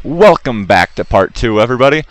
Welcome back to part 2, everybody.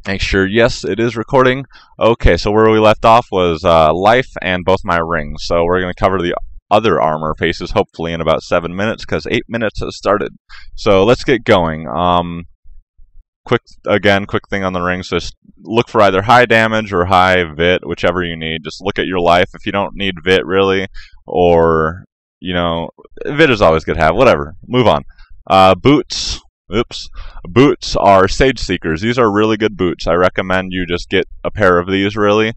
Make sure, yes, it is recording. Okay, so where we left off was life and both my rings. So we're going to cover the other armor pieces, hopefully in about 7 minutes, because 8 minutes has started. So let's get going. Quick thing on the rings, just look for either high damage or high vit, whichever you need. Just look at your life. If you don't need vit, really, or, vit is always good to have. Whatever. Move on. Boots. Oops. Boots are Sage Seekers. These are really good boots. I recommend you just get a pair of these, really.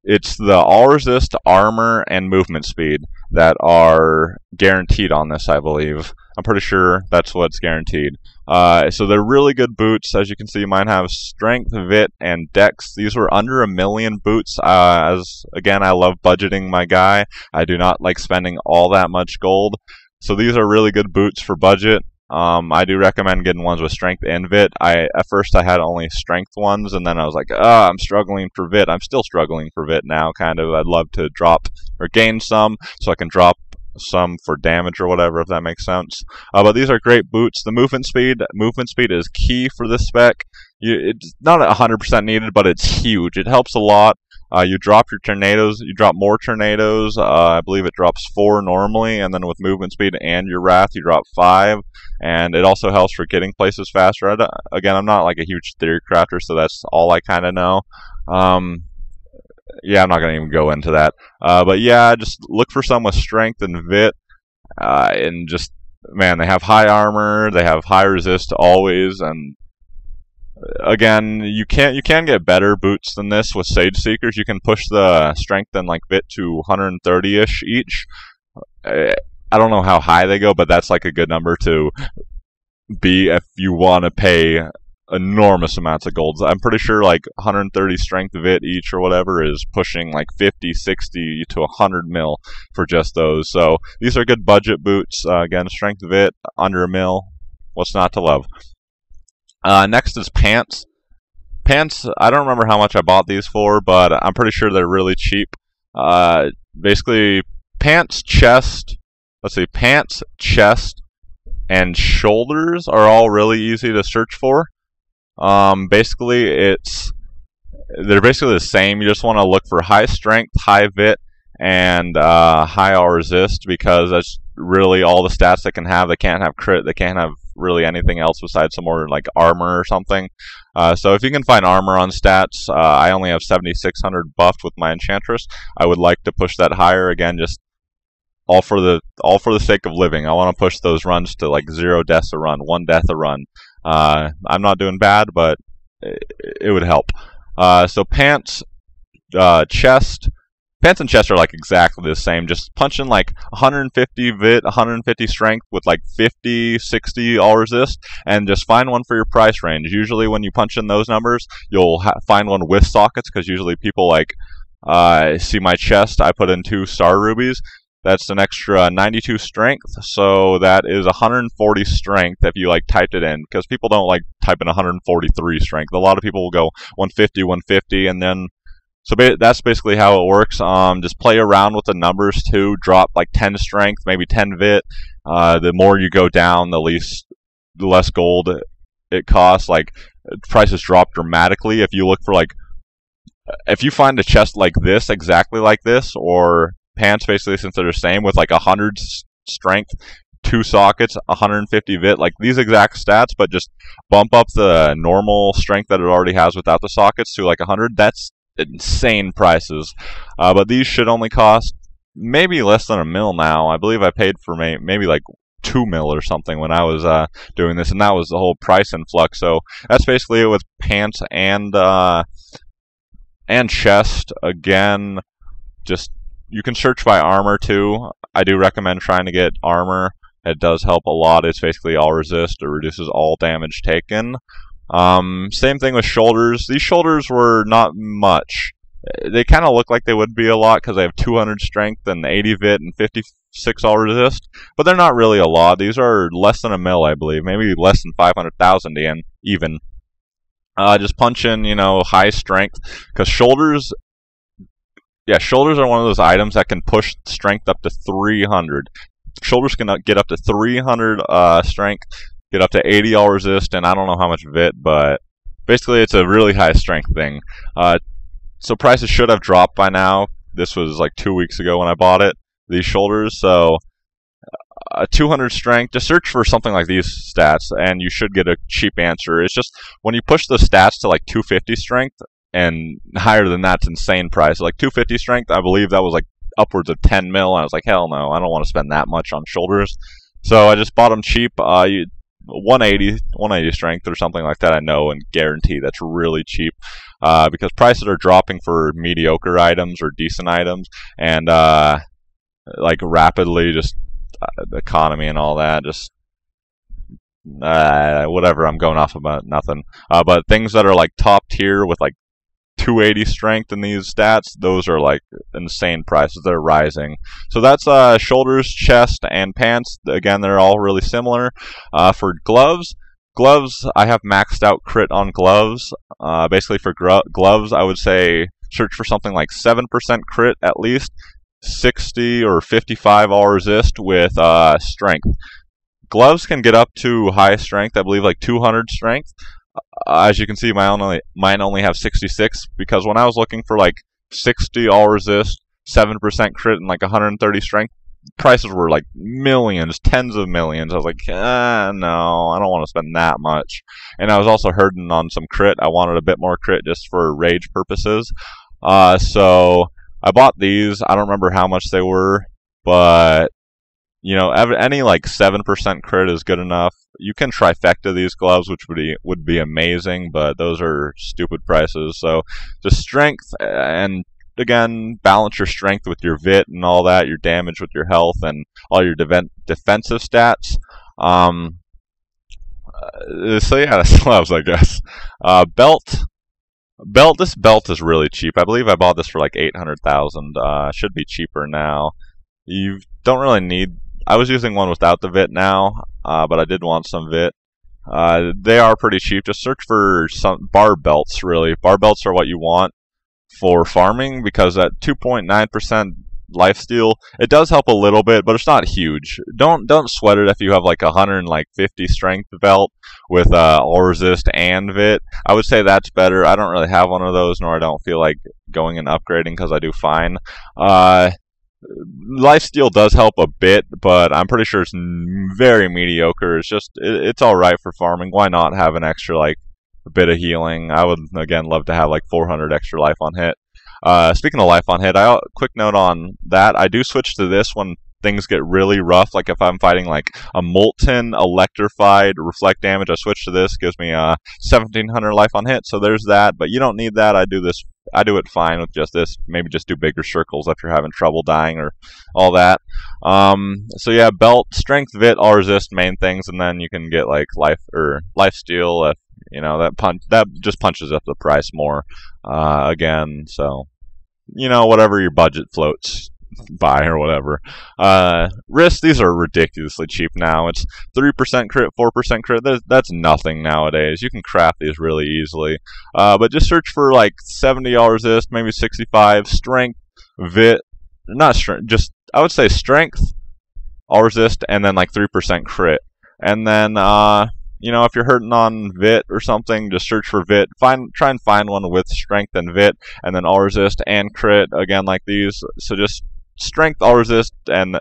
It's the all resist, armor, and movement speed that are guaranteed on this, I believe. I'm pretty sure that's what's guaranteed. So they're really good boots. As you can see, mine have strength, vit, and dex. These were under 1,000,000 boots. As again, I love budgeting my guy. I do not like spending all that much gold. So these are really good boots for budget. I do recommend getting ones with strength and vit. At first I had only strength ones, and then I was like, I'm struggling for vit. I'm still struggling for vit now, kind of. I'd love to drop or gain some so I can drop some for damage or whatever, if that makes sense. But these are great boots. The movement speed is key for this spec. It's not 100% needed, but it's huge. It helps a lot. You drop your tornadoes. You drop more tornadoes. I believe it drops 4 normally, and then with movement speed and your wrath, you drop 5. And it also helps for getting places faster. Again, I'm not like a huge theory crafter, so that's all I kind of know. Yeah, I'm not going to even go into that. But yeah, just look for some with strength and vit. And just, man, they have high armor. They have high resist always. And again, you can get better boots than this with Sage Seekers. You can push the strength and like vit to 130-ish each. I don't know how high they go, but that's like a good number to be if you want to pay enormous amounts of gold. I'm pretty sure like 130 strength vit each or whatever is pushing like 50, 60 to 100 mil for just those. So these are good budget boots. Again, strength vit under a mil. What's not to love? Next is pants. Pants, I don't remember how much I bought these for, but I'm pretty sure they're really cheap. Basically, pants, chest, and shoulders are all really easy to search for. Basically, they're basically the same. You just want to look for high strength, high vit, and high all resist, because that's really all the stats they can have. They can't have crit. They can't have really anything else besides some more like armor or something. So if you can find armor on stats, I only have 7,600 buffed with my Enchantress. I would like to push that higher. Again, just all for the sake of living. I want to push those runs to like 0 deaths a run, 1 death a run. I'm not doing bad, but it would help. So pants, chest. Pants and chest are like exactly the same. Just punch in like 150 vit, 150 strength with like 50, 60 all resist, and just find one for your price range. Usually when you punch in those numbers, you'll find one with sockets, because usually people like see my chest. I put in 2 star rubies. That's an extra 92 strength, so that is 140 strength if you like typed it in, because people don't like type in 143 strength. A lot of people will go 150, 150, and then so that's basically how it works. Just play around with the numbers too. Drop like 10 strength, maybe 10 vit. The more you go down, the less gold it costs. Like prices drop dramatically if you look for if you find a chest like this, exactly like this, or pants basically, since they're the same, with like 100 strength, 2 sockets, 150 vit, like these exact stats, but just bump up the normal strength that it already has without the sockets to like 100. That's insane prices. But these should only cost maybe less than a mil now. I believe I paid for maybe like 2 mil or something when I was doing this, and that was the whole price influx. So that's basically it with pants and chest. Again, just you can search by armor too. I do recommend trying to get armor. It does help a lot. It's basically all resist. It reduces all damage taken. Same thing with shoulders. These shoulders were not much. They kind of look like they would be a lot because they have 200 strength and 80 vit and 56 all resist, but they're not really a lot. These are less than a mil, I believe, maybe less than 500,000 even. Just punch in, high strength, because shoulders Yeah, shoulders are one of those items that can push strength up to 300. Shoulders can get up to 300 strength, get up to 80 all resist, and I don't know how much VIT, but basically it's a really high strength thing. So prices should have dropped by now. This was like 2 weeks ago when I bought it, these shoulders. So 200 strength, just search for something like these stats and you should get a cheap answer. It's just when you push the stats to like 250 strength and higher than that's insane price. Like 250 strength, I believe that was like upwards of 10 mil. I was like, hell no, I don't want to spend that much on shoulders. So I just bought them cheap. 180 strength or something like that, I know and guarantee that's really cheap, because prices are dropping for mediocre items or decent items, and like rapidly, just the economy and all that, just whatever. I'm going off about nothing. But things that are like top tier with like 280 strength in these stats, those are like insane prices. They're rising. So that's shoulders, chest, and pants. Again, they're all really similar. For gloves, I have maxed out crit on gloves. Basically for gloves, I would say search for something like 7% crit at least, 60 or 55 all resist with strength. Gloves can get up to high strength, I believe like 200 strength. As you can see, mine only have 66, because when I was looking for like 60 all resist, 7% crit, and like 130 strength, prices were like millions, tens of millions. I was like, no, I don't want to spend that much. And I was also hurting on some crit. I wanted a bit more crit just for rage purposes. So I bought these. I don't remember how much they were, but you know, any like 7% crit is good enough. You can trifecta these gloves, which would be amazing, but those are stupid prices. So just strength, and again, balance your strength with your VIT and all that, your damage with your health, and all your defensive stats. So yeah, that's gloves, I guess. Belt. This belt is really cheap. I believe I bought this for like 800,000. Should be cheaper now. You don't really need. I was using one without the VIT now, but I did want some VIT. They are pretty cheap. Just search for some Barb belts, really. Barb belts are what you want for farming, because at 2.9% lifesteal, it does help a little bit, but it's not huge. Don't sweat it if you have like 150 strength belt with all resist and VIT. I would say that's better. I don't really have one of those, nor I don't feel like going and upgrading because I do fine. Lifesteal does help a bit, but I'm pretty sure it's very mediocre. It's all right for farming. Why not have an extra, like, a bit of healing? I would, again, love to have like 400 extra life on hit. Speaking of life on hit, quick note on that, I do switch to this when things get really rough. Like if I'm fighting like a molten, electrified, reflect damage, I switch to this. Gives me 1700 life on hit. So there's that, but you don't need that. I do it fine with just this. Maybe just do bigger circles if you're having trouble dying or all that. So yeah, belt, strength, VIT, all resist, main things, and then you can get like life steal. If you know that just punches up the price more. Again, so you know, whatever your budget floats, buy or whatever. Wrists, these are ridiculously cheap now. It's 3% crit, 4% crit. That's nothing nowadays. You can craft these really easily. But just search for like 70 all resist, maybe 65, strength, VIT, not strength, just I would say strength, all resist, and then like 3% crit. And then you know, if you're hurting on VIT or something, just search for VIT. Try and find one with strength and VIT, and then all resist and crit, again like these. So just strength, all resist, and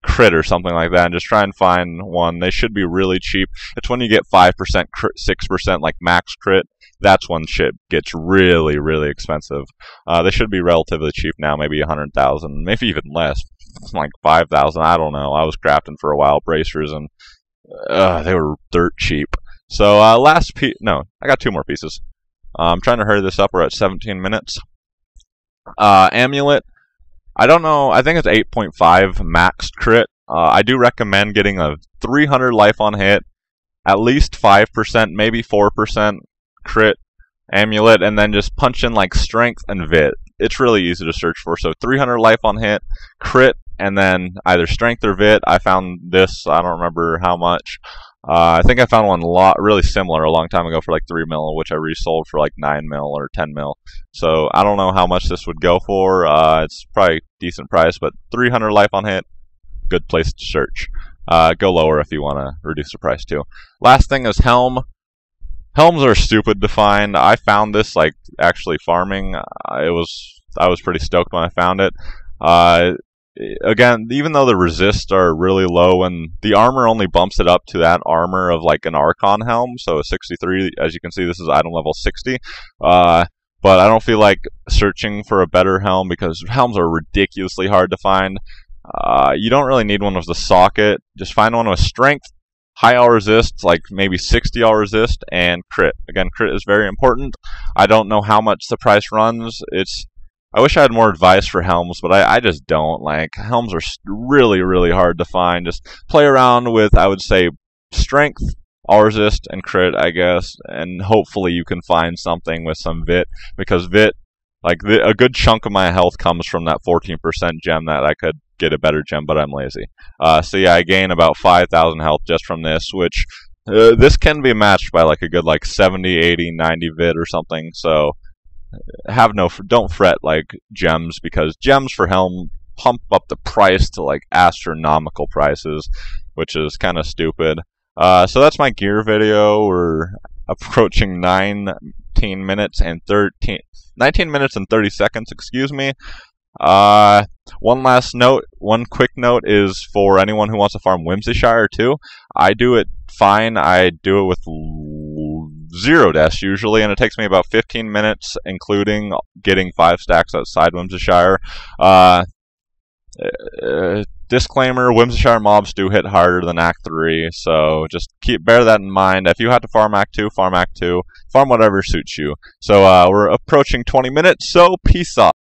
crit or something like that, and just try and find one. They should be really cheap. It's when you get 5% crit, 6% like max crit, that's when shit gets really, really expensive. They should be relatively cheap now, maybe 100,000, maybe even less, like 5,000. I don't know. I was crafting for a while, bracers, and they were dirt cheap. So last piece. No, I got two more pieces. I'm trying to hurry this up. We're at 17 minutes. Amulet. I don't know. I think it's 8.5 maxed crit. I do recommend getting a 300 life on hit, at least 5%, maybe 4% crit amulet, and then just punch in like strength and VIT. It's really easy to search for. So 300 life on hit, crit, and then either strength or VIT. I found this, I don't remember how much. I think I found one really similar a long time ago for like 3 mil, which I resold for like 9 mil or 10 mil. So I don't know how much this would go for. It's probably a decent price, but 300 life on hit, good place to search. Go lower if you want to reduce the price too. Last thing is helm. Helms are stupid to find. I found this like actually farming. I was pretty stoked when I found it. Again, even though the resists are really low and the armor only bumps it up to that armor of like an Archon helm, so 63, as you can see, this is item level 60. But I don't feel like searching for a better helm because helms are ridiculously hard to find. You don't really need one with the socket. Just find one with strength, high all resist, like maybe 60 all resist, and crit. Again, crit is very important. I don't know how much the price runs. I wish I had more advice for helms, but I just don't. Like, helms are really, really hard to find. Just play around with, I would say, strength, all resist, and crit, I guess, and hopefully you can find something with some vit, because vit, like, a good chunk of my health comes from that 14% gem that I could get a better gem, but I'm lazy. So yeah, I gain about 5,000 health just from this, which this can be matched by like a good like 70, 80, 90 vit or something. So don't fret like gems, because gems for helm pump up the price to like astronomical prices, which is kind of stupid. So that's my gear video. We're approaching 19 minutes and 30 seconds, excuse me. One quick note is for anyone who wants to farm Whimsyshire too. I do it fine. I do it with 0 deaths usually, and it takes me about 15 minutes, including getting 5 stacks outside Whimsyshire. Disclaimer, Whimsyshire mobs do hit harder than Act 3, so just bear that in mind. If you have to farm Act 2, farm Act 2. Farm whatever suits you. So we're approaching 20 minutes, so peace out.